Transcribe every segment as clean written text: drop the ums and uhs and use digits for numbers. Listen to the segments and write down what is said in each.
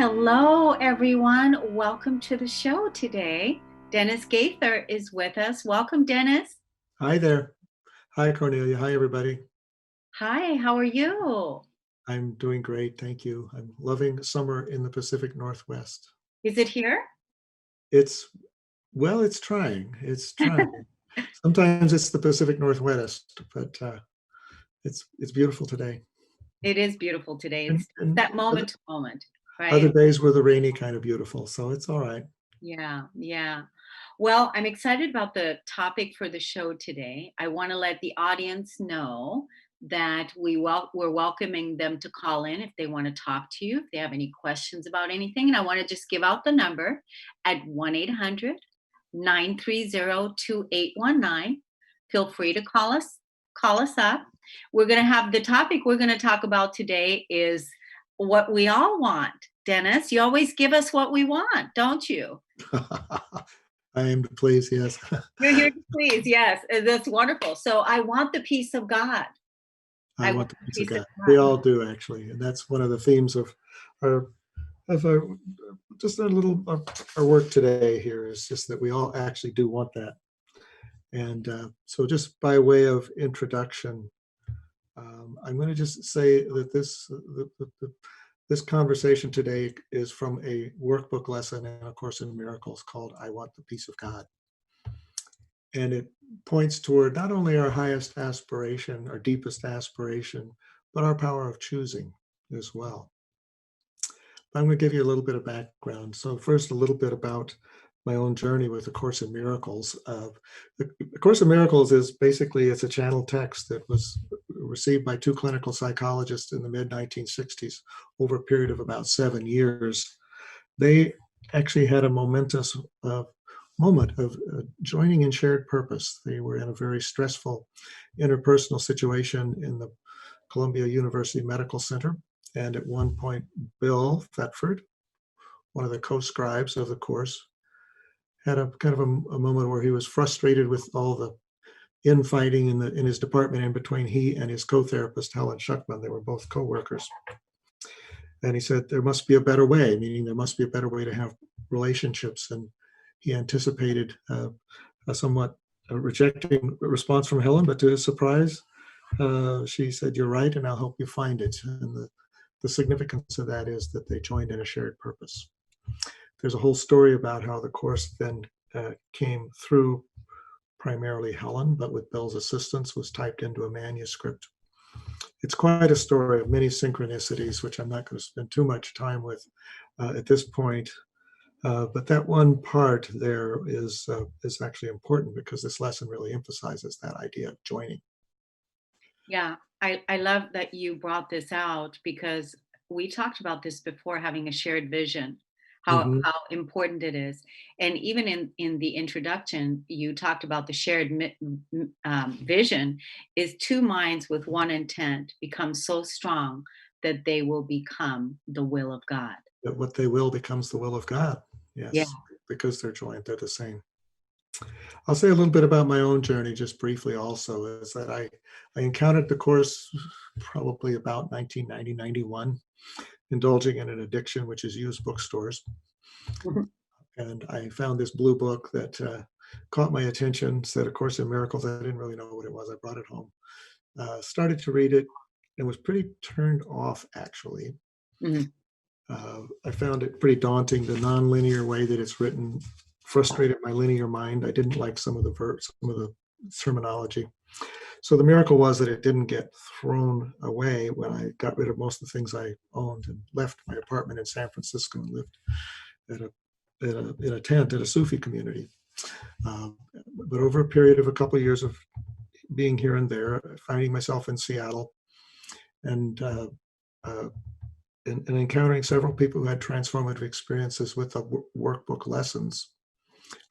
Hello, everyone. Welcome to the show today. Dennis Gaither is with us. Welcome, Dennis. Hi there. Hi, Cornelia. Hi, everybody. Hi, how are you? I'm doing great. Thank you. I'm loving summer in the Pacific Northwest. Is it here? It's, well, it's trying. It's trying. Sometimes it's the Pacific Northwest, but it's beautiful today. It is beautiful today. And, It's and that moment to moment, other right? days were the rainy kind of beautiful, so it's all right. Yeah. Well, I'm excited about the topic for the show today. I want to let the audience know that we're welcoming them to call in if they want to talk to you, if they have any questions about anything. And I want to just give out the number at 1-800-930-2819. Feel free to call us up. We're going to have the topic we're going to talk about today is what we all want. Dennis, you always give us what we want, don't you? I am to please, yes. You're here to please, yes. That's wonderful. So I want the peace of God. I I want want the the peace of peace of God. We God. all do, actually, and that's one of the themes our of our just a little of our work today here is just that we all actually do want that. And so, just by way of introduction, I'm going to just say that this conversation today is from a workbook lesson in A Course in Miracles called "I Want the Peace of God," and it points toward not only our highest aspiration, our deepest aspiration, but our power of choosing as well. I'm going to give you a little bit of background. So first, a little bit about my own journey with A Course in Miracles. The Course in Miracles is basically, it's a channel text that was received by two clinical psychologists in the mid-1960s over a period of about 7 years. They actually had a momentous moment of joining in shared purpose. They were in a very stressful interpersonal situation in the Columbia University Medical Center. And at one point, Bill Thetford, one of the co-scribes of the course, had a kind of a moment where he was frustrated with all the infighting in his department in between he and his co-therapist, Helen Schuckman. They were both co-workers. And he said, there must be a better way, meaning there must be a better way to have relationships. And he anticipated a somewhat rejecting response from Helen, but to his surprise, she said, you're right, and I'll help you find it. And the significance of that is that they joined in a shared purpose. There's a whole story about how the course then came through primarily Helen, but with Bill's assistance was typed into a manuscript. It's quite a story of many synchronicities, which I'm not going to spend too much time with at this point. But that one part there is actually important because this lesson really emphasizes that idea of joining. Yeah, I love that you brought this out because we talked about this before, having a shared vision, Mm-hmm. how important it is. And even in the introduction, you talked about the shared vision is two minds with one intent become so strong that they will become the will of God. That what they will becomes the will of God. Yeah. Yes, because they're joined, they're the same. I'll say a little bit about my own journey just briefly also, is that I encountered the course probably about 1990, 91, indulging in an addiction, which is used bookstores. Mhm. And I found this blue book that caught my attention, said A Course in Miracles. I didn't really know what it was. I brought it home, started to read it, and was pretty turned off, actually. Mhm. I found it pretty daunting. The nonlinear way that it's written frustrated my linear mind. I didn't like some of the terminology. So the miracle was that it didn't get thrown away when I got rid of most of the things I owned and left my apartment in San Francisco and lived in a tent at a Sufi community. But over a period of a couple of years of being here and there, finding myself in Seattle, and encountering several people who had transformative experiences with the workbook lessons,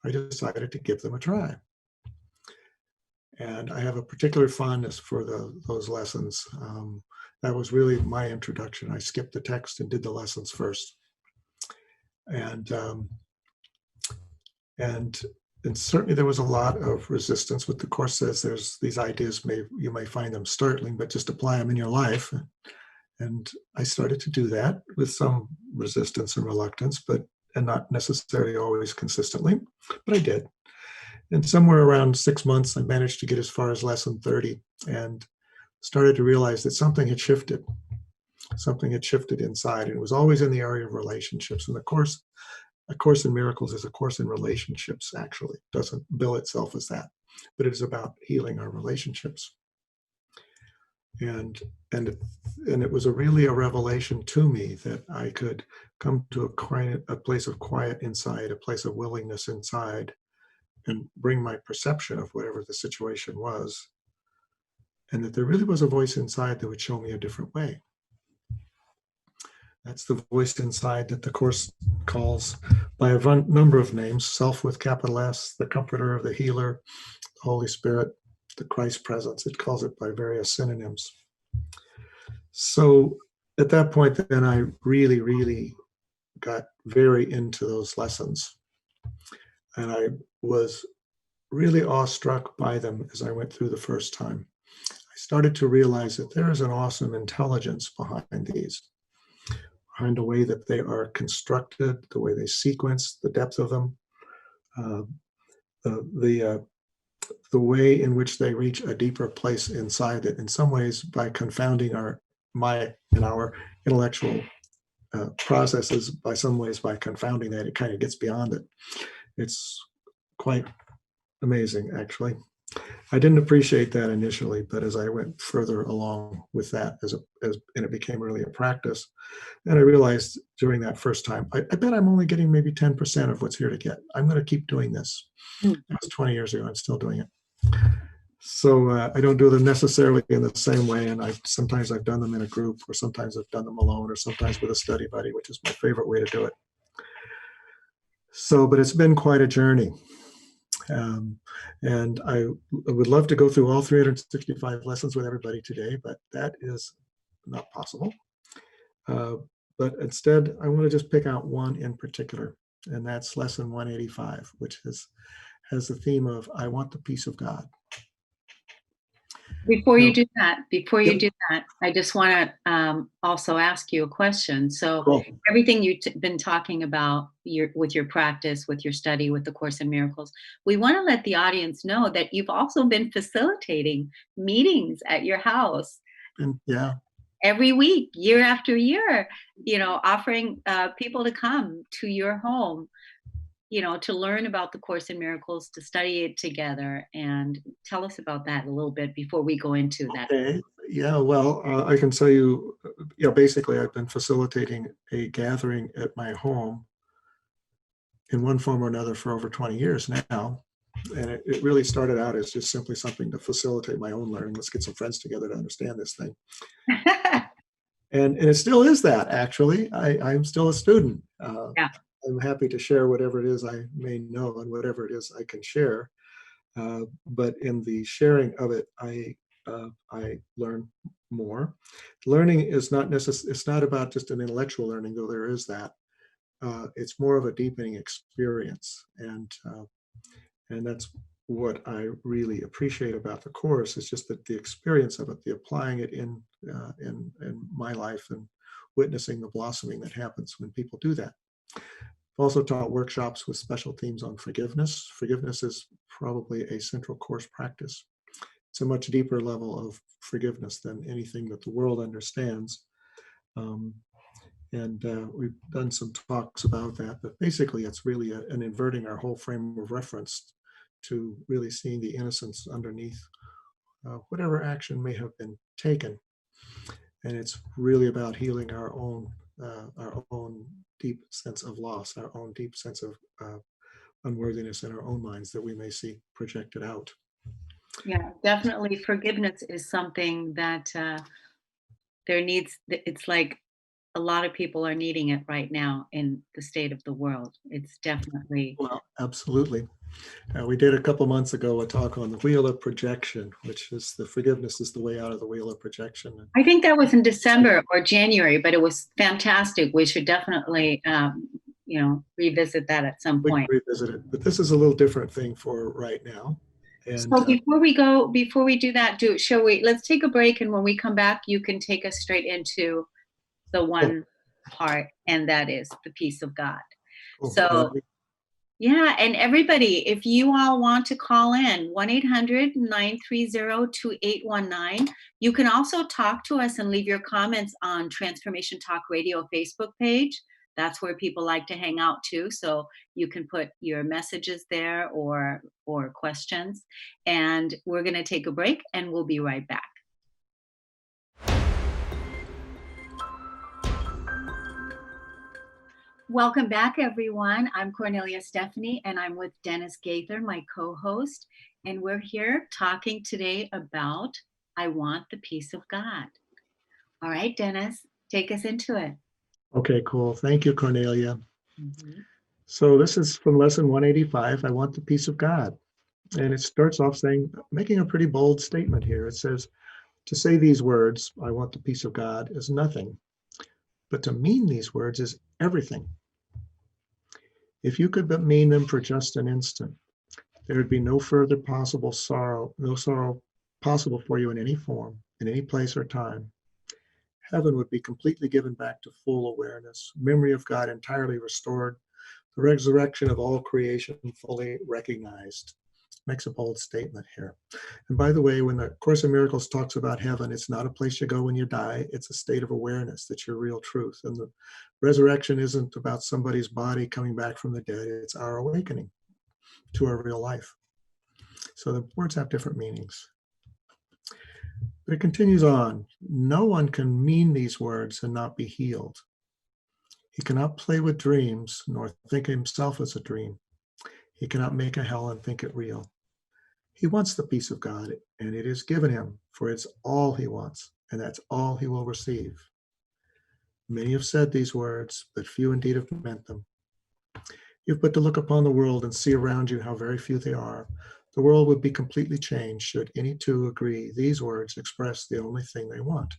I decided to give them a try. And I have a particular fondness for those lessons. That was really my introduction. I skipped the text and did the lessons first. And certainly there was a lot of resistance. What the course says, there's these ideas, you may find them startling, but just apply them in your life And I started to do that with some resistance and reluctance, and not necessarily always consistently, but I did. And somewhere around 6 months, I managed to get as far as lesson 30 and started to realize that something had shifted. Something had shifted inside, and it was always in the area of relationships. And of course, A Course in Miracles is a course in relationships, actually. It doesn't bill itself as that, but it is about healing our relationships. And and it was really a revelation to me that I could come to a place of quiet inside, a place of willingness inside, and bring my perception of whatever the situation was, and that there really was a voice inside that would show me a different way. That's the voice inside that the Course calls by a number of names: Self with capital S, the Comforter, the Healer, the Holy Spirit, the Christ Presence. It calls it by various synonyms. So at that point, then I really, really got very into those lessons. And I was really awestruck by them as I went through the first time. I started to realize that there is an awesome intelligence behind these, behind the way that they are constructed, the way they sequence, the depth of them, uh, the way in which they reach a deeper place inside it. In some ways, by confounding our intellectual processes, by some ways, by confounding that, it kind of gets beyond it. It's quite amazing, actually. I didn't appreciate that initially, but as I went further along with that, and it became really a practice, and I realized during that first time, I bet I'm only getting maybe 10% of what's here to get. I'm going to keep doing this. Mm. That was 20 years ago. I'm still doing it. So I don't do them necessarily in the same way, and sometimes I've done them in a group, or sometimes I've done them alone, or sometimes with a study buddy, which is my favorite way to do it. So, but it's been quite a journey. And I would love to go through all 365 lessons with everybody today, but that is not possible. But instead, I want to just pick out one in particular, and that's lesson 185, which has the theme of I want the peace of God. Before you do that, Yep. I just want to also ask you a question. So Cool. everything you've been talking about with your practice, with your study, with the Course in Miracles, we want to let the audience know that you've also been facilitating meetings at your house And yeah, every week, year after year, offering people to come to your home, to learn about the Course in Miracles, to study it together. And tell us about that a little bit before we go into that. okay. Yeah, well, I can tell you, basically, I've been facilitating a gathering at my home in one form or another for over 20 years now. And it really started out as just simply something to facilitate my own learning. Let's get some friends together to understand this thing. And it still is that, actually. I'm still a student. Yeah. I'm happy to share whatever it is I may know and whatever it is I can share. But in the sharing of it, I learn more. Learning is not necessarily, it's not about just an intellectual learning, though there is that. It's more of a deepening experience. And that's what I really appreciate about the Course, is just that the experience of it, the applying it in my life, and witnessing the blossoming that happens when people do that. I've also taught workshops with special themes on forgiveness. Forgiveness is probably a central Course practice. It's a much deeper level of forgiveness than anything that the world understands. And we've done some talks about that, but basically it's really an inverting our whole frame of reference to really seeing the innocence underneath whatever action may have been taken. And it's really about healing our own deep sense of loss, our own deep sense of unworthiness in our own minds that we may see projected out. Yeah, definitely. Forgiveness is something that it's like a lot of people are needing it right now in the state of the world. It's definitely. Well, absolutely. We did a couple months ago a talk on the wheel of projection, which is the forgiveness is the way out of the wheel of projection. I think that was in December or January, but it was fantastic. We should definitely, revisit that at some We can point. revisit it, but this is a little different thing for right now. And So before we do that, shall we, let's take a break. And when we come back, you can take us straight into the oh, one part, and that is the peace of God. cool. So yeah, and everybody, if you all want to call in, 1-800-930-2819. You can also talk to us and leave your comments on Transformation Talk Radio Facebook page. That's where people like to hang out too. So you can put your messages there or questions. And we're going to take a break and we'll be right back. Welcome back, everyone. I'm Kornelia Stephanie, and I'm with Dennis Gaither, my co-host, and we're here talking today about I Want the Peace of God. All right, Dennis, take us into it. Okay, cool. Thank you, Cornelia. Mm-hmm. So this is from lesson 185, I want the peace of God. And it starts off making a pretty bold statement here. It says, to say these words, I want the peace of God, is nothing, but to mean these words is everything. If you could but mean them for just an instant, there would be no further possible sorrow, no sorrow possible for you in any form, in any place or time. Heaven would be completely given back to full awareness, memory of God entirely restored, the resurrection of all creation fully recognized. Makes a bold statement here. And by the way, when the Course in Miracles talks about heaven, it's not a place you go when you die. It's a state of awareness that's your real truth. And the resurrection isn't about somebody's body coming back from the dead. It's our awakening to our real life. So the words have different meanings. But it continues on. No one can mean these words and not be healed. He cannot play with dreams, nor think himself as a dream. He cannot make a hell and think it real. He wants the peace of God, and it is given him, for it's all he wants, and that's all he will receive. Many have said these words, but few indeed have meant them. You've but to look upon the world and see around you how very few they are. The world would be completely changed should any two agree these words express the only thing they want.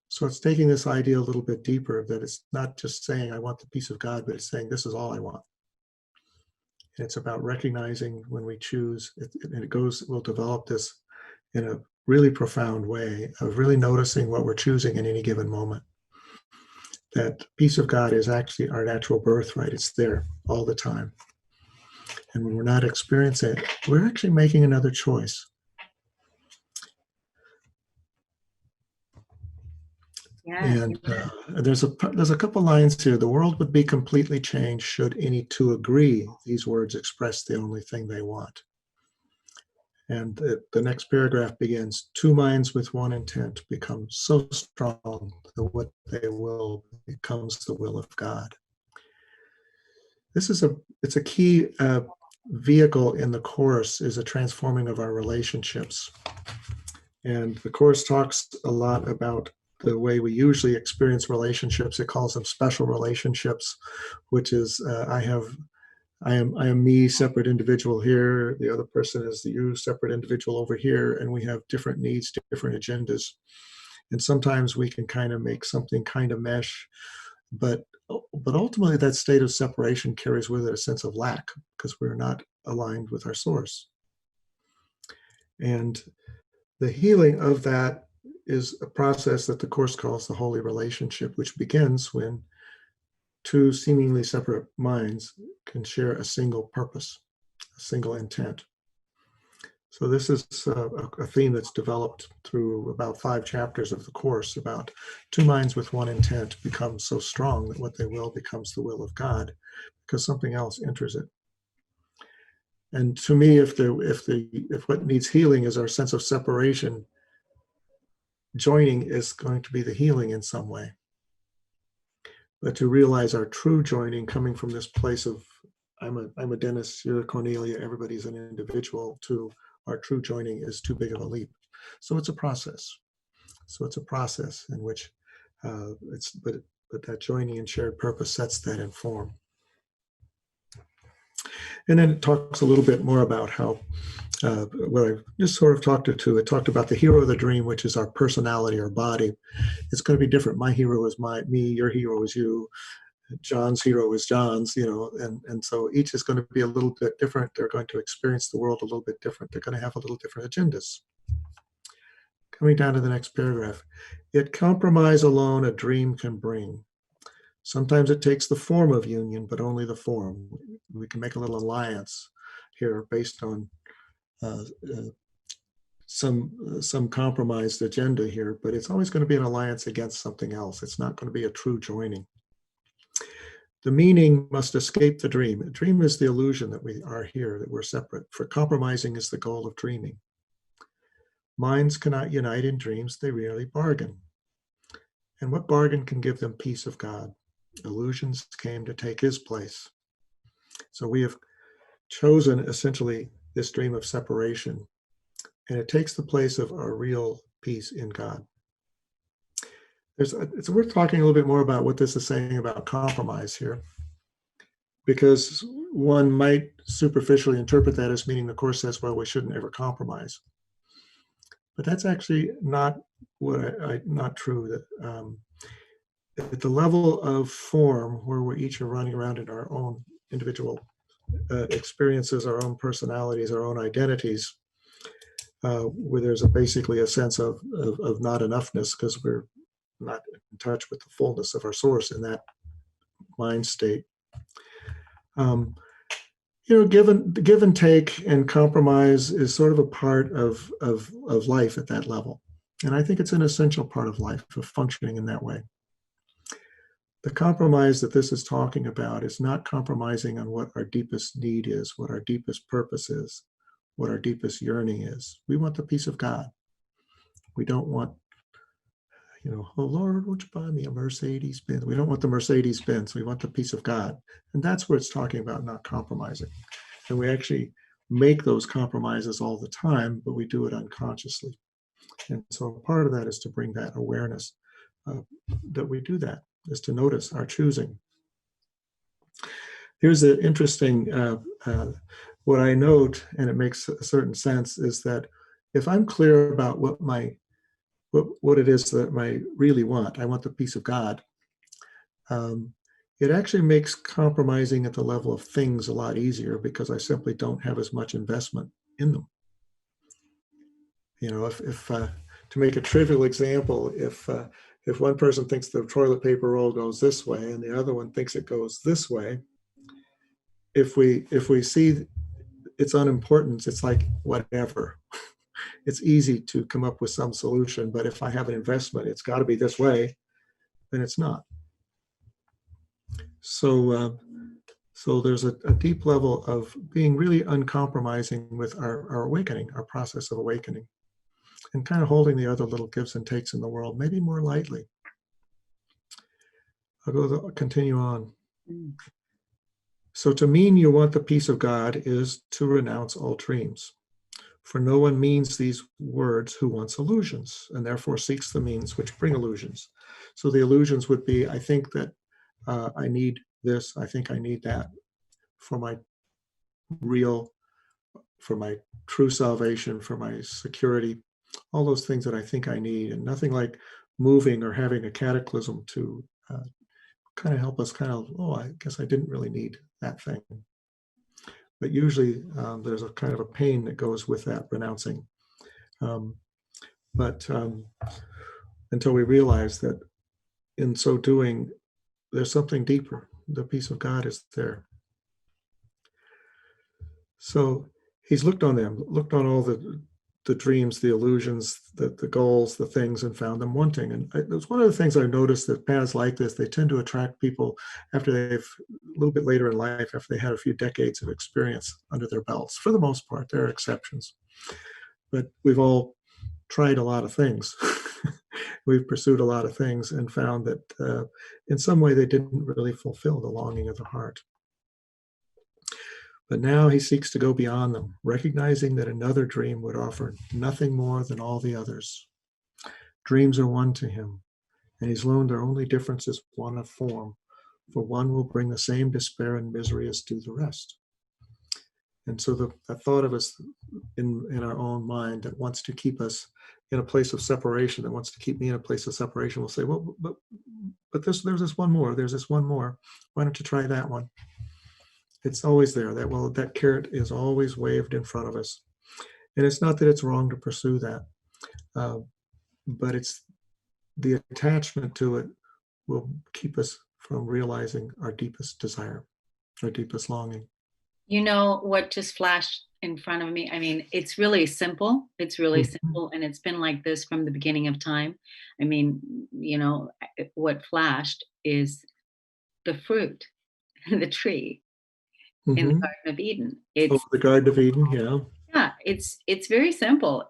So it's taking this idea a little bit deeper, that it's not just saying, I want the peace of God, but it's saying, this is all I want. And it's about recognizing when we choose, and we'll develop this in a really profound way of really noticing what we're choosing in any given moment. That peace of God is actually our natural birthright. It's there all the time. And when we're not experiencing it, we're actually making another choice. Yeah. And there's a couple lines here. The world would be completely changed should any two agree these words express the only thing they want. And the next paragraph begins, two minds with one intent become so strong that what they will becomes the will of God. It's a key vehicle in the Course, is a transforming of our relationships. And the Course talks a lot about the way we usually experience relationships. It calls them special relationships, which is I am me, separate individual here. The other person is the you, separate individual over here, and we have different needs, different agendas. And sometimes we can kind of make something kind of mesh, but ultimately that state of separation carries with it a sense of lack because we're not aligned with our source. And the healing of that is a process that the Course calls the holy relationship, which begins when two seemingly separate minds can share a single purpose, a single intent. So this is a theme that's developed through about 5 chapters of the Course, about two minds with one intent become so strong that what they will becomes the will of God, because something else enters it. And to me, if what needs healing is our sense of separation, joining is going to be the healing in some way. But to realize our true joining coming from this place of I'm a Dennis, you're a Cornelia, everybody's an individual, to our true joining is too big of a leap. So it's a process. In which but that joining and shared purpose sets that in form. And then it talks a little bit more about how what I just sort of talked about the hero of the dream, which is our personality, our body. It's going to be different. My hero is me, your hero is you. John's hero is John's, and so each is going to be a little bit different. They're going to experience the world a little bit different. They're going to have a little different agendas. Coming down to the next paragraph. Yet compromise alone a dream can bring. Sometimes it takes the form of union, but only the form. We can make a little alliance here based on some compromised agenda here, but it's always going to be an alliance against something else. It's not going to be a true joining. The meaning must escape the dream. A dream is the illusion that we are here, that we're separate. For compromising is the goal of dreaming. Minds cannot unite in dreams, they rarely bargain. And what bargain can give them peace of God? Illusions came to take his place. So we have chosen essentially this dream of separation, and it takes the place of our real peace in God. It's worth talking a little bit more about what this is saying about compromise here, because one might superficially interpret that as meaning the Course says, well, we shouldn't ever compromise. But that's actually not not true. That at the level of form, where we each are running around in our own individual experiences, our own personalities, our own identities, where there's basically a sense of not enoughness because we're not in touch with the fullness of our source in that mind state. Give and take and compromise is sort of a part of life at that level. And I think it's an essential part of life, of functioning in that way. The compromise that this is talking about is not compromising on what our deepest need is, what our deepest purpose is, what our deepest yearning is. We want the peace of God. We don't want, oh Lord, won't you buy me a Mercedes Benz? We don't want the Mercedes Benz. We want the peace of God. And that's what it's talking about, not compromising. And we actually make those compromises all the time, but we do it unconsciously. And so part of that is to bring that awareness that we do that, is to notice our choosing. Here's the interesting, what I note, and it makes a certain sense, is that if I'm clear about what it is that I really want, I want the peace of God, it actually makes compromising at the level of things a lot easier because I simply don't have as much investment in them. If to make a trivial example, if one person thinks the toilet paper roll goes this way and the other one thinks it goes this way, if we see its unimportance, it's like whatever. It's easy to come up with some solution, but if I have an investment, it's got to be this way, then it's not. So there's a deep level of being really uncompromising with our awakening, our process of awakening, and kind of holding the other little gives and takes in the world, maybe more lightly. I'll continue on. So to mean you want the peace of God is to renounce all dreams. For no one means these words who wants illusions, and therefore seeks the means which bring illusions. So the illusions would be, I think that I need this, I think I need that for my true salvation, for my security, all those things that I think I need, and nothing like moving or having a cataclysm to kind of help us I guess I didn't really need that thing. But usually there's a kind of a pain that goes with that renouncing. But until we realize that in so doing, there's something deeper. The peace of God is there. So he's looked on all the dreams, the illusions, the goals, the things, and found them wanting. And it's one of the things I've noticed, that paths like this, they tend to attract people after they've, a little bit later in life, after they had a few decades of experience under their belts. For the most part, there are exceptions. But we've all tried a lot of things. We've pursued a lot of things and found that in some way they didn't really fulfill the longing of the heart. But now he seeks to go beyond them, recognizing that another dream would offer nothing more than all the others. Dreams are one to him, and he's learned their only difference is one of form, for one will bring the same despair and misery as do the rest. And so the thought of us in our own mind that wants to keep us in a place of separation, that wants to keep me in a place of separation, will say, well, but there's this one more. There's this one more. Why don't you try that one? It's always there. That carrot is always waved in front of us. And it's not that it's wrong to pursue that, uh, but it's the attachment to it will keep us from realizing our deepest desire, our deepest longing. You know what just flashed in front of me? I mean, it's really simple. It's really Mhm, simple. And it's been like this from the beginning of time. I mean, what flashed is the fruit, the tree in the mhm. Garden of Eden. Oh, the Garden of Eden, yeah, Yeah, it's very simple.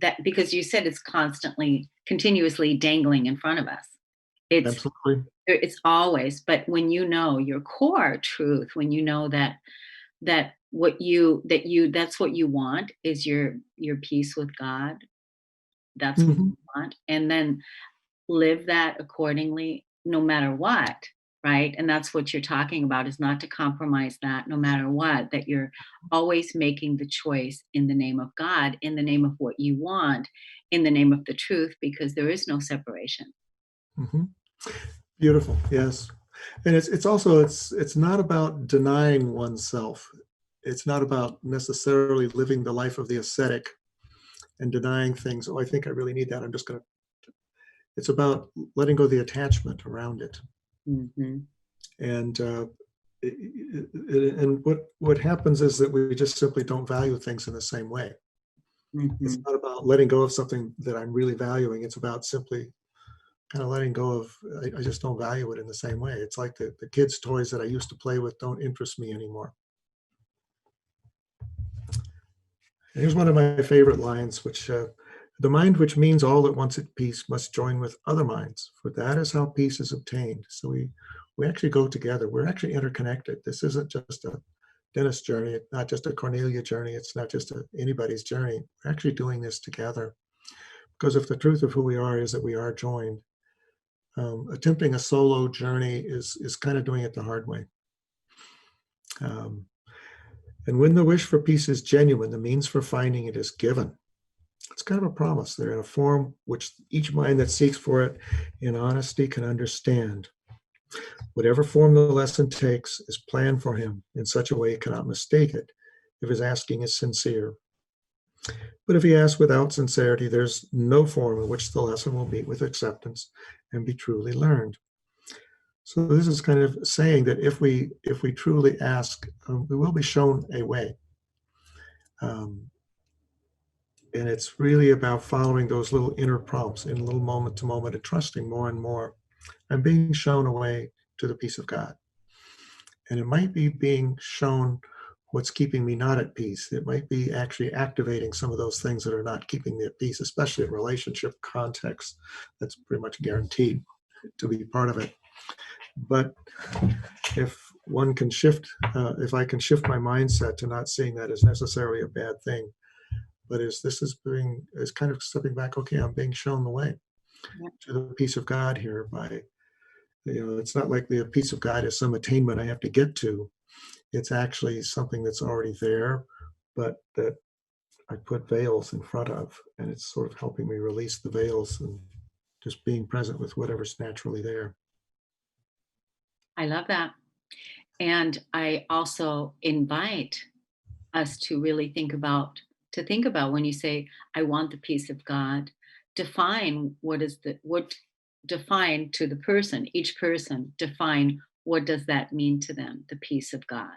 That because you said it's constantly, continuously dangling in front of us. It's absolutely. it's always, but when you know your core truth, when you know that's what you want is your peace with God. That's what Mhm, you want. And then live that accordingly no matter what, right? And that's what you're talking about, is not to compromise that no matter what, that you're always making the choice in the name of God, in the name of what you want, in the name of the truth, because there is no separation. mhm. Beautiful, yes. And it's also it's not about denying oneself. It's not about necessarily living the life of the ascetic and denying things. Oh, I think I really need that. I'm just gonna. It's about letting go of the attachment around it. Hmm. And and what happens is that we just simply don't value things in the same way. It's Hmm. not about letting go of something that I'm really valuing. It's about simply kind of letting go of, I just don't value it in the same way. It's like the kids' toys that I used to play with don't interest me anymore. And here's one of my favorite lines, which the mind which means all at once at peace must join with other minds, for that is how peace is obtained. So we actually go together. We're actually interconnected. This isn't just a Dennis journey. It's not just a Cornelia journey. It's not just anybody's journey. We're actually doing this together. Because if the truth of who we are is that we are joined, attempting a solo journey is kind of doing it the hard way. Um, and when the wish for peace is genuine, the means for finding it is given. It's kind of a promise. They're in a form which each mind that seeks for it in honesty can understand. Whatever form the lesson takes is planned for him in such a way he cannot mistake it if his asking is sincere. But if he asks without sincerity, there's no form in which the lesson will meet with acceptance and be truly learned. So this is kind of saying that if we truly ask, we will be shown a way. Um, and it's really about following those little inner prompts in little moment to moment and trusting more and more and being shown a way to the peace of God. And it might be being shown what's keeping me not at peace. It might be actually activating some of those things that are not keeping me at peace, especially in relationship context. That's pretty much guaranteed to be part of it. But if one can shift, if I can shift my mindset to not seeing that as necessarily a bad thing, but as this is kind of stepping back, okay, I'm being shown the way to the peace of God here by, it's not like the peace of God is some attainment I have to get to. It's actually something that's already there, but that I put veils in front of, and it's sort of helping me release the veils and just being present with whatever's naturally there. I love that. And I also invite us to really think about when you say, I want the peace of God, define what define to the person, each person, define what does that mean to them, the peace of God.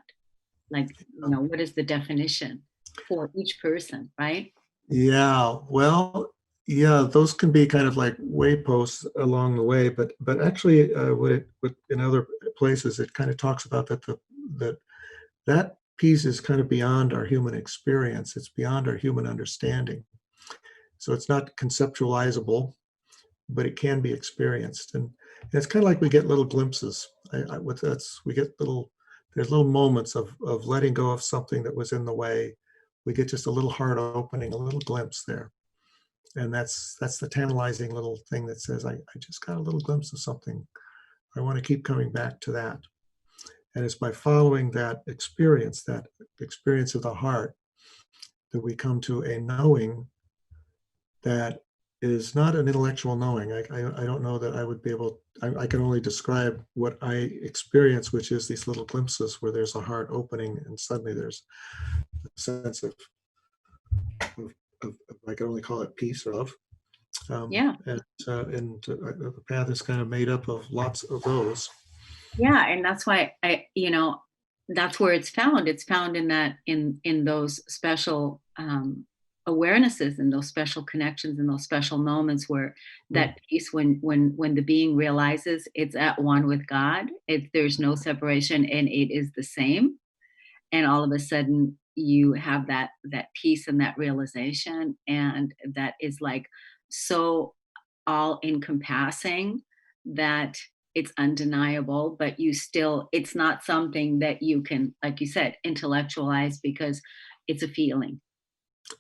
Like, what is the definition for each person, right? Yeah, well, yeah, those can be kind of like wayposts along the way, but actually, what in other places it kind of talks about that that piece is kind of beyond our human experience. It's beyond our human understanding. So it's not conceptualizable, but it can be experienced, and it's kind of like we get little glimpses. With that's we get there's little moments of letting go of something that was in the way. We get just a little heart opening, a little glimpse there, and that's the tantalizing little thing that says, I just got a little glimpse of something. I want to keep coming back to that. And it's by following that experience of the heart, that we come to a knowing that is not an intellectual knowing. I don't know that I would be able, I can only describe what I experience, which is these little glimpses where there's a heart opening and suddenly there's a sense of, I can only call it peace or love. Yeah. The path is kind of made up of lots of those. Yeah, and that's why that's where it's found. It's found in that in those special awarenesses and those special connections and those special moments where Mm. that peace, when the being realizes it's at one with God, there's no separation and it is the same, and all of a sudden you have that peace and that realization, and that is like so all encompassing that it's undeniable, but it's not something that you can, like you said, intellectualize, because it's a feeling.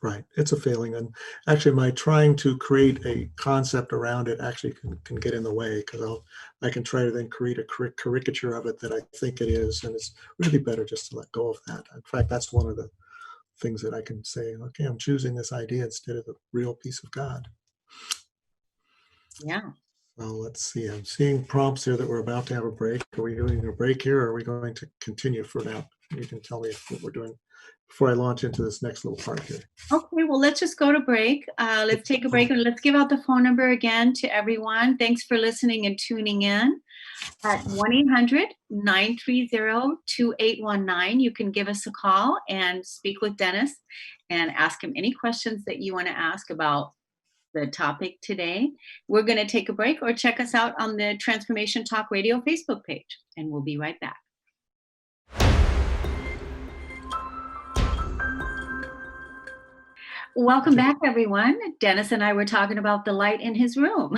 Right. It's a failing. And actually, my trying to create a concept around it actually can get in the way because I can try to then create a caricature of it that I think it is. And it's really better just to let go of that. In fact, that's one of the things that I can say, okay, I'm choosing this idea instead of the real peace of God. Yeah. Well, let's see. I'm seeing prompts here that we're about to have a break. Are we doing a break here or are we going to continue for now? You can tell me what we're doing before I launch into this next little part here. Okay, well, let's just go to break. Let's take a break and let's give out the phone number again to everyone. Thanks for listening and tuning in. At 1-800-930-2819, you can give us a call and speak with Dennis and ask him any questions that you want to ask about the topic today. We're going to take a break, or check us out on the Transformation Talk Radio Facebook page, and we'll be right back. Welcome back, everyone. Dennis and I were talking about the light in his room,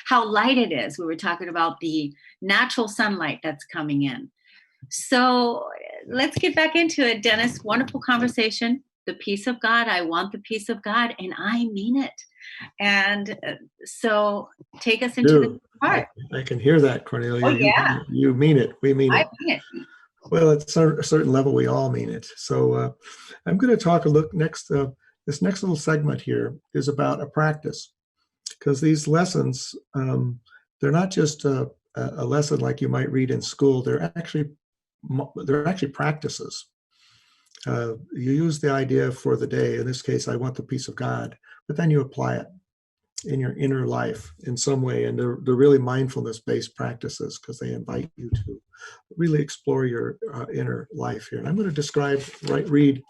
how light it is. We were talking about the natural sunlight that's coming in. So let's get back into it, Dennis. Wonderful conversation. The peace of God. I want the peace of God, and I mean it. And so take us into the Do. part. I can hear that, Oh, Cornelia. yeah, You mean it. We mean I it. mean it. Well, at a certain level, we all mean it. So I'm going to talk a look next. This next little segment here is about a practice, because these lessons, they're not just a lesson like you might read in school. They're actually practices. You use the idea for the day. In this case, I want the peace of God, but then you apply it in your inner life in some way. And they're really mindfulness-based practices because they invite you to really explore your inner life here. And I'm going to read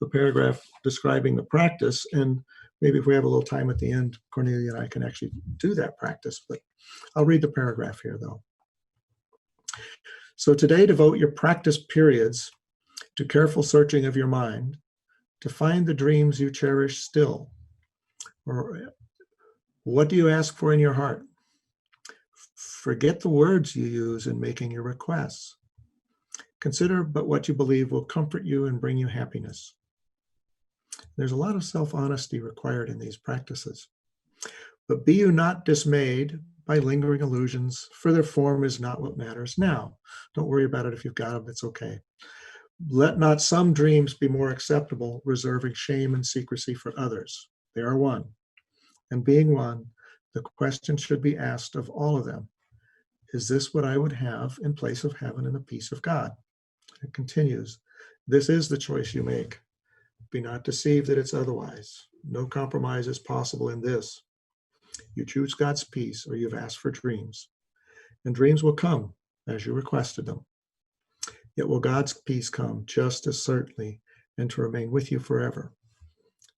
the paragraph describing the practice. And maybe if we have a little time at the end, Cornelia and I can actually do that practice. But I'll read the paragraph here, though. So today, devote your practice periods to careful searching of your mind to find the dreams you cherish still. Or what do you ask for in your heart? Forget the words you use in making your requests. Consider but what you believe will comfort you and bring you happiness. There's a lot of self-honesty required in these practices. But be you not dismayed by lingering illusions, for their form is not what matters now. Don't worry about it if you've got them, it's okay. Let not some dreams be more acceptable, reserving shame and secrecy for others. They are one. And being one, the question should be asked of all of them. Is this what I would have in place of heaven and the peace of God? It continues. This is the choice you make. Be not deceived that it's otherwise. No compromise is possible in this. You choose God's peace, or you've asked for dreams. And dreams will come as you requested them. Yet will God's peace come just as certainly and to remain with you forever.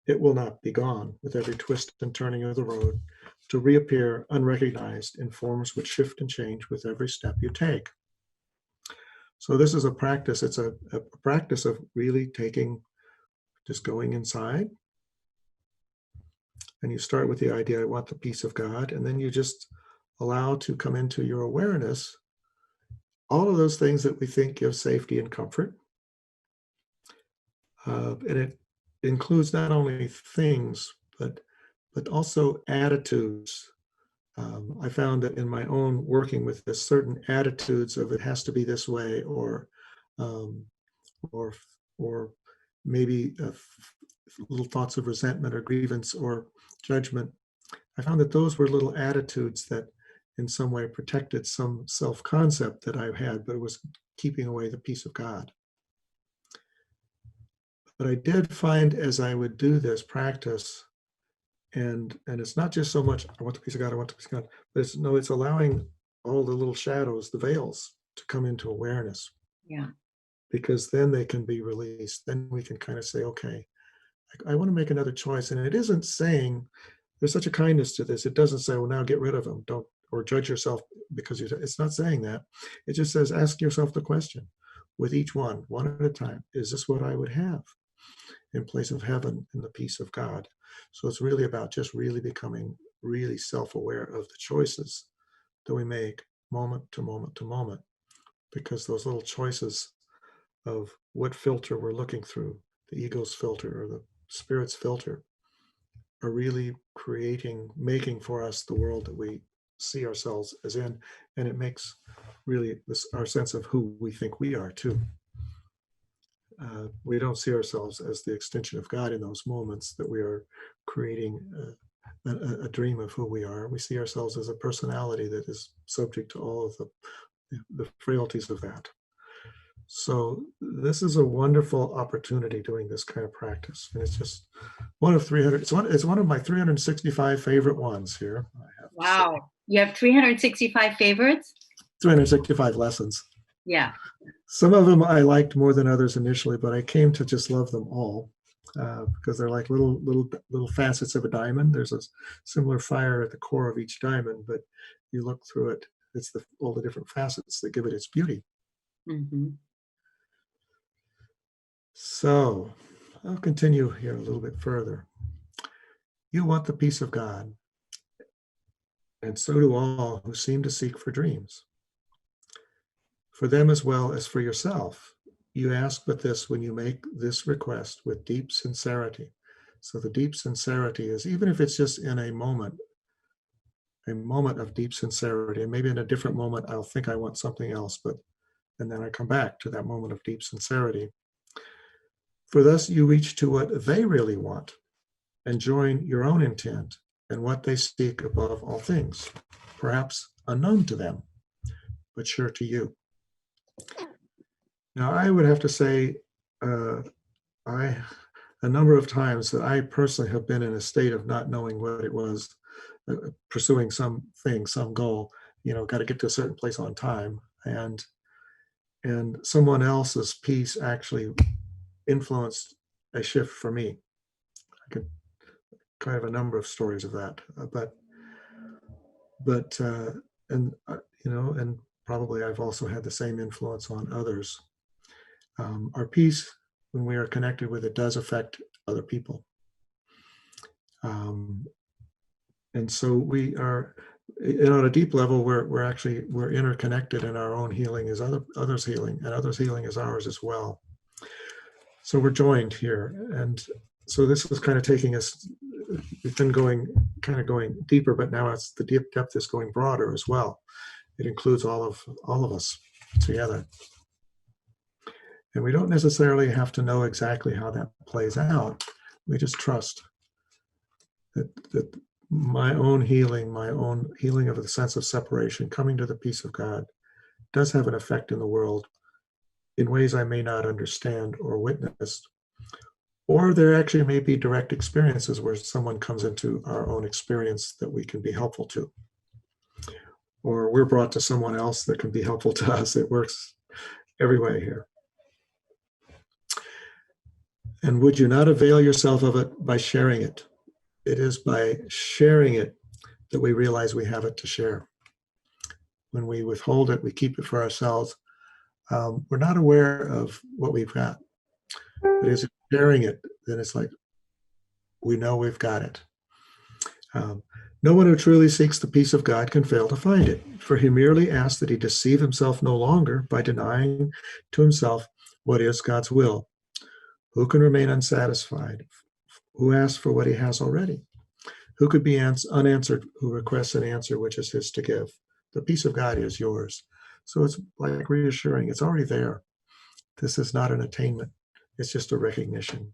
It will not be gone with every twist and turning of the road, to reappear unrecognized in forms which shift and change with every step you take. So this is a practice. It's a practice of really just going inside. And you start with the idea, I want the peace of God. And then you just allow to come into your awareness all of those things that we think give safety and comfort. And it includes not only things, but also attitudes. I found that in my own working with this, certain attitudes of it has to be this way, um, or maybe little thoughts of resentment or grievance or judgment, I found that those were little attitudes that in some way protected some self-concept that I had, but it was keeping away the peace of God. But I did find as I would do this practice, and it's not just so much, I want the peace of God, I want the peace of God, but it's allowing all the little shadows, the veils, to come into awareness, Yeah. because then they can be released. Then we can kind of say, okay, I want to make another choice. And it isn't saying, there's such a kindness to this. It doesn't say, well, now get rid of them. Don't, or judge yourself because it's not saying that. It just says, ask yourself the question with each one at a time. Is this what I would have in place of heaven and the peace of God? So it's really about just really becoming really self-aware of the choices that we make moment to moment to moment, because those little choices of what filter we're looking through, the ego's filter or the spirit's filter, are really making for us the world that we see ourselves as in, and it makes really our sense of who we think we are too. We don't see ourselves as the extension of God in those moments that we are creating a dream of who we are. We see ourselves as a personality that is subject to all of the frailties of that. So this is a wonderful opportunity doing this kind of practice. And it's just one of 300, it's one of my 365 favorite ones here. I have to say. Wow. You have 365 favorites? 365 lessons. Yeah. Some of them I liked more than others initially, but I came to just love them all because they're like little facets of a diamond. There's a similar fire at the core of each diamond, but you look through it, it's all the different facets that give it its beauty. Mm-hmm. So I'll continue here a little bit further. You want the peace of God, and so do all who seem to seek for dreams. For them as well as for yourself, you ask but this when you make this request with deep sincerity. So the deep sincerity is, even if it's just in a moment of deep sincerity, and maybe in a different moment I'll think I want something else, and then I come back to that moment of deep sincerity. For thus you reach to what they really want and join your own intent and what they seek above all things, perhaps unknown to them, but sure to you. Now, I would have to say, a number of times that I personally have been in a state of not knowing what it was, pursuing something, some goal, got to get to a certain place on time, and someone else's peace actually influenced a shift for me. I could kind of a number of stories of that, and probably I've also had the same influence on others. Our peace, when we are connected with it, does affect other people. And so we are, on a deep level, we're interconnected, and our own healing is others' healing, and others' healing is ours as well. So we're joined here. And so this is kind of taking us, we've been going deeper, but now it's the deep depth is going broader as well. It includes all of us together. And we don't necessarily have to know exactly how that plays out. We just trust that my own healing of the sense of separation, coming to the peace of God, does have an effect in the world in ways I may not understand or witness. Or there actually may be direct experiences where someone comes into our own experience that we can be helpful to. Or we're brought to someone else that can be helpful to us. It works every way here. And would you not avail yourself of it by sharing it? It is by sharing it that we realize we have it to share. When we withhold it, we keep it for ourselves. We're not aware of what we've got. But as sharing it, then it's like we know we've got it. No one who truly seeks the peace of God can fail to find it, for he merely asks that he deceive himself no longer by denying to himself what is God's will. Who can remain unsatisfied? Who asks for what he has already? Who could be unanswered who requests an answer which is his to give? The peace of God is yours. So it's like reassuring, it's already there. This is not an attainment, it's just a recognition.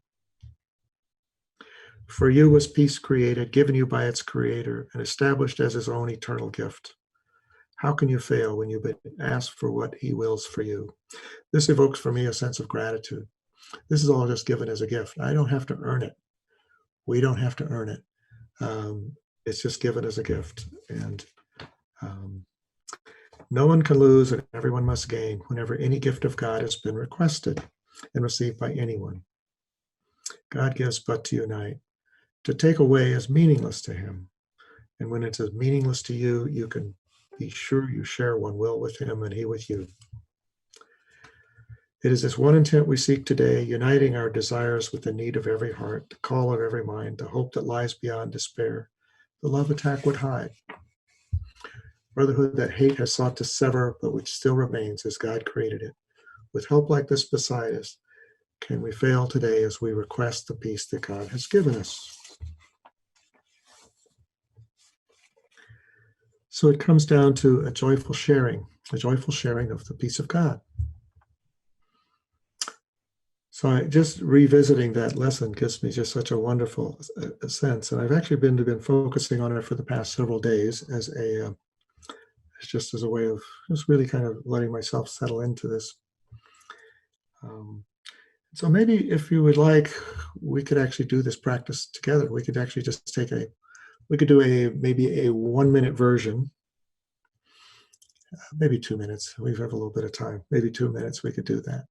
For you was peace created, given you by its creator, and established as his own eternal gift. How can you fail when you've been asked for what he wills for you? This evokes for me a sense of gratitude. This is all just given as a gift. I don't have to earn it. We don't have to earn it. It's just given as a gift. And um, no one can lose and everyone must gain whenever any gift of God has been requested and received by anyone. God gives but to unite. To take away is meaningless to him. And when it's as meaningless to you, you can be sure you share one will with him and he with you. It is this one intent we seek today, uniting our desires with the need of every heart, the call of every mind, the hope that lies beyond despair, the love attack would hide. Brotherhood that hate has sought to sever, but which still remains as God created it. With hope like this beside us, can we fail today as we request the peace that God has given us? So it comes down to a joyful sharing of the peace of God. So just revisiting that lesson gives me just such a wonderful sense. And I've actually been focusing on it for the past several days as just as a way of just really kind of letting myself settle into this. So maybe if you would like, we could actually do this practice together. We could actually just we could do maybe a 1-minute version, maybe 2 minutes. We have a little bit of time, maybe 2 minutes, we could do that.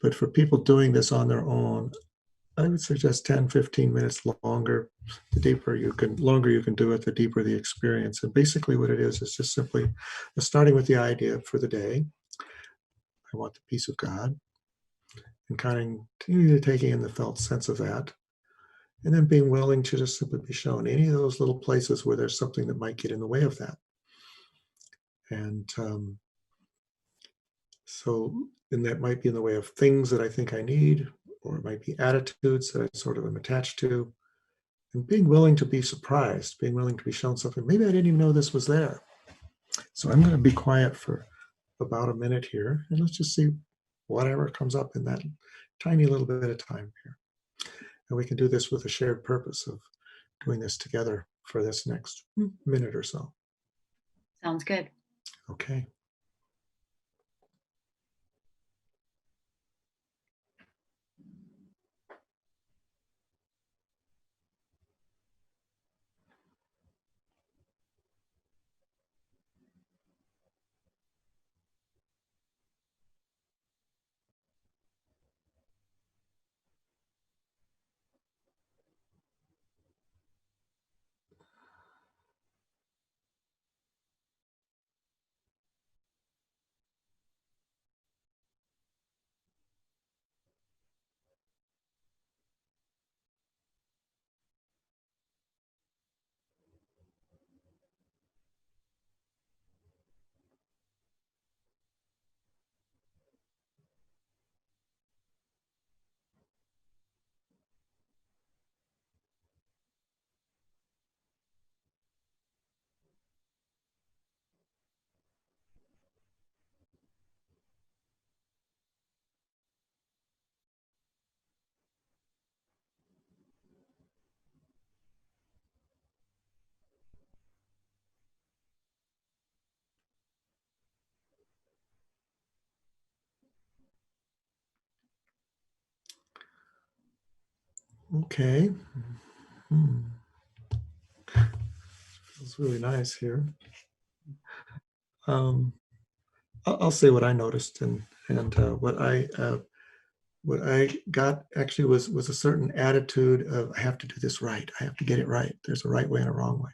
But for people doing this on their own, I would suggest 10, 15 minutes longer. Longer you can do it, the deeper the experience. And basically what it is just simply starting with the idea for the day. I want the peace of God, and kind of taking in the felt sense of that. And then being willing to just simply be shown any of those little places where there's something that might get in the way of that. And and that might be in the way of things that I think I need, or it might be attitudes that I sort of am attached to. And being willing to be surprised, being willing to be shown something. Maybe I didn't even know this was there. So I'm going to be quiet for about a minute here, and let's just see whatever comes up in that tiny little bit of time here. And we can do this with a shared purpose of doing this together for this next minute or so. Sounds good. Okay. Okay. Feels really nice here. I'll say what I noticed, and what I got actually was a certain attitude of I have to do this right. I have to get it right. There's a right way and a wrong way.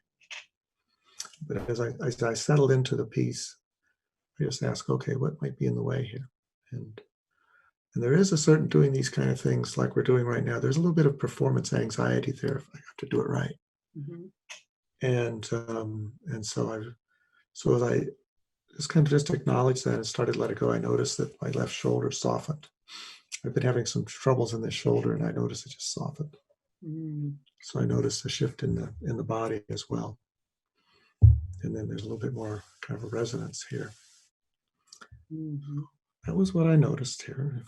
But as I settled into the piece, I just ask, okay, what might be in the way here? And there is a certain doing these kind of things like we're doing right now. There's a little bit of performance anxiety there if I have to do it right. Mm-hmm. And so as I just kind of just acknowledged that and started to let it go, I noticed that my left shoulder softened. I've been having some troubles in this shoulder, and I noticed it just softened. Mm-hmm. So I noticed a shift in the body as well. And then there's a little bit more kind of a resonance here. Mm-hmm. That was what I noticed here.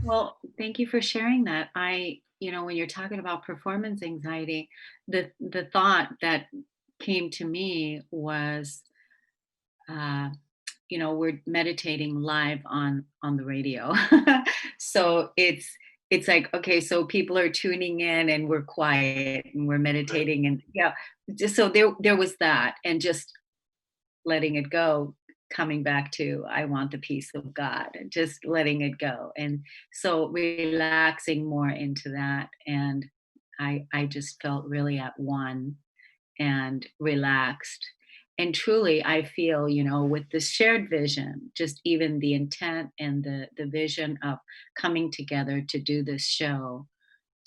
Well, thank you for sharing that. I when you're talking about performance anxiety, the thought that came to me was, uh, we're meditating live on the radio. So it's like, okay, so people are tuning in and we're quiet and we're meditating, and yeah, just so there was that, and just letting it go, coming back to I want the peace of God, and just letting it go. And so relaxing more into that. And I just felt really at one and relaxed. And truly, I feel, with this shared vision, just even the intent and the vision of coming together to do this show,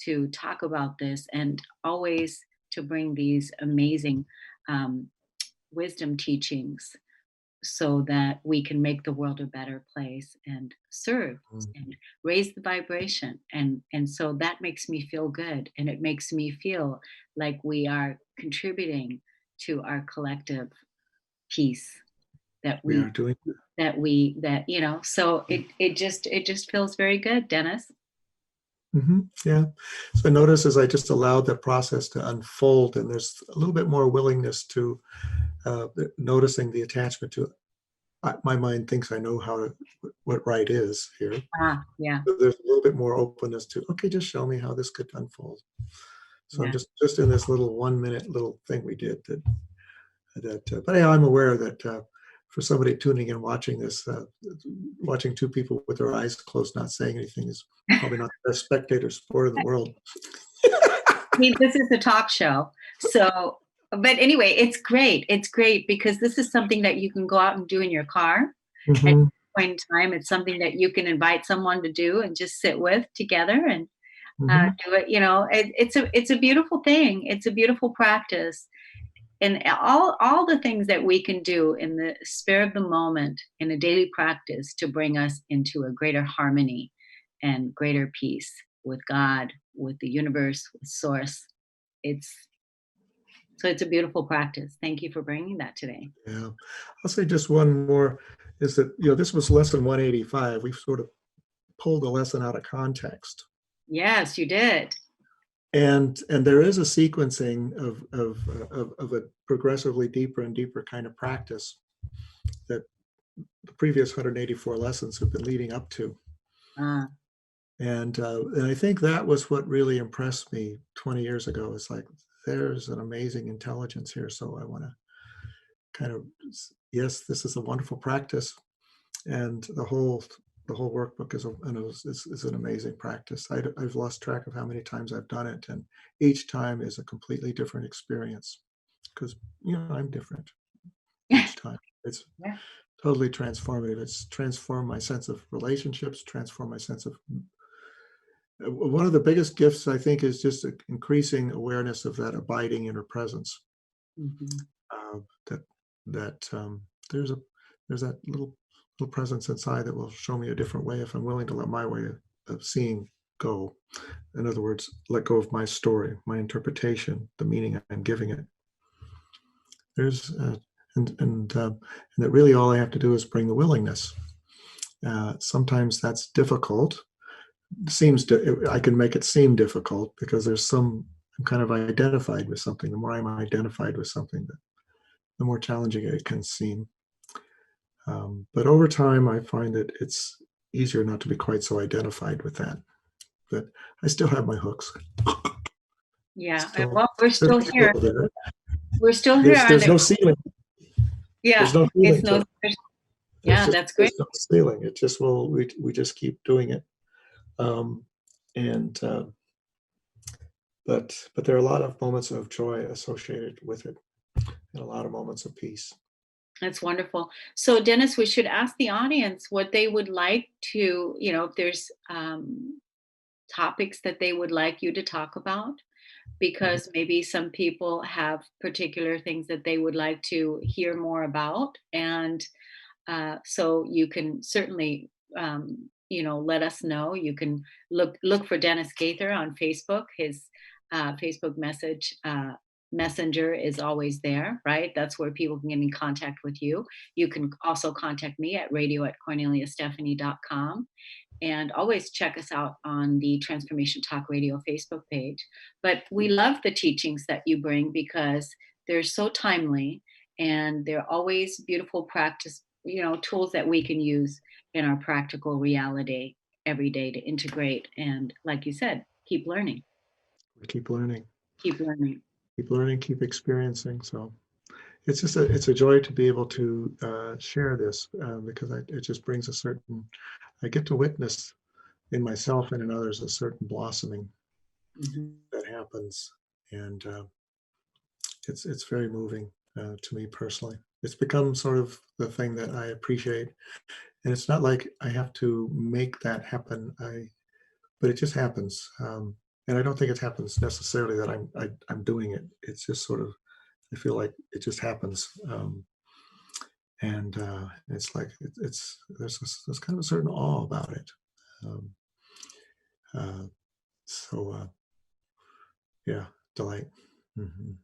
to talk about this, and always to bring these amazing um, wisdom teachings so that we can make the world a better place and serve Mm. and raise the vibration. And so that makes me feel good, and it makes me feel like we are contributing to our collective peace, that We are we doing. so it just feels very good, Dennis. Yeah. So I notice as I just allowed the process to unfold, and there's a little bit more willingness to noticing the attachment to it. My mind thinks I know what right is here. Yeah, So there's a little bit more openness to, okay, just show me how this could unfold. So I'm yeah. just in this little 1 minute little thing we did but yeah, I'm aware that for somebody tuning in, watching this, watching two people with their eyes closed, not saying anything is probably not the best spectator sport in the world. This is a talk show. So, but anyway, it's great. It's great because this is something that you can go out and do in your car at Hmm. any point in time. It's something that you can invite someone to do and just sit with together and Hmm. do it. It's a beautiful thing. It's a beautiful practice, and all the things that we can do in the spur of the moment in a daily practice to bring us into a greater harmony and greater peace with God, with the universe, with source. It's so it's a beautiful practice. Thank you for bringing that today. Yeah. I'll say just one more is that, this was lesson 185. We've sort of pulled the lesson out of context. Yes, you did. And there is a sequencing of a progressively deeper and deeper kind of practice that the previous 184 lessons have been leading up to. uh, And I think that was what really impressed me 20 years ago. It's like, there's an amazing intelligence here. So I want to kind of, yes, this is a wonderful practice. And the whole workbook is an amazing practice. I've lost track of how many times I've done it. And each time is a completely different experience because, I'm different each time. It's yeah. totally transformative. It's transformed my sense of relationships, transformed my sense of one of the biggest gifts, I think, is just increasing awareness of that abiding inner presence. Mhm. Uh, that there's a there's that little presence inside that will show me a different way if I'm willing to let my way of seeing go. In other words, let go of my story, my interpretation, the meaning I'm giving it. There's and that really all I have to do is bring the willingness. Sometimes that's difficult. I can make it seem difficult because I'm kind of identified with something. The more I'm identified with something, the more challenging it can seem. But over time, I find that it's easier not to be quite so identified with that. But I still have my hooks. Yeah. Still, Well, we're there's still here. people there. We're still here. There's no ceiling. There's Yeah. no It's ceiling to no. it. Yeah, that's great. There's no ceiling. It just we just keep doing it. Um, and but there are a lot of moments of joy associated with it, and a lot of moments of peace. That's wonderful. So, Dennis, we should ask the audience what they would like to, if there's topics that they would like you to talk about, Mhm. because maybe some people have particular things that they would like to hear more about. And so you can certainly, let us know. You can look for Dennis Gaither on Facebook. His Facebook messenger is always there, right? That's where people can get in contact with you. You can also contact me at radio@korneliastephanie.com. and always check us out on the Transformation Talk Radio Facebook page. But we love the teachings that you bring because they're so timely and they're always beautiful practice, tools that we can use in our practical reality every day to integrate and, like you said, keep learning, We keep learning, keep learning. keep experiencing. So it's a joy to be able to share this because it just brings a certain. I get to witness in myself and in others a certain blossoming Mhm. that happens, and it's very moving to me personally. It's become sort of the thing that I appreciate, and it's not like I have to make that happen. But it just happens, and I don't think it happens necessarily that I'm doing it. It's just sort of I feel like it just happens, and it's like it's there's kind of a certain awe about it. Um, uh, so yeah, delight. Mhm.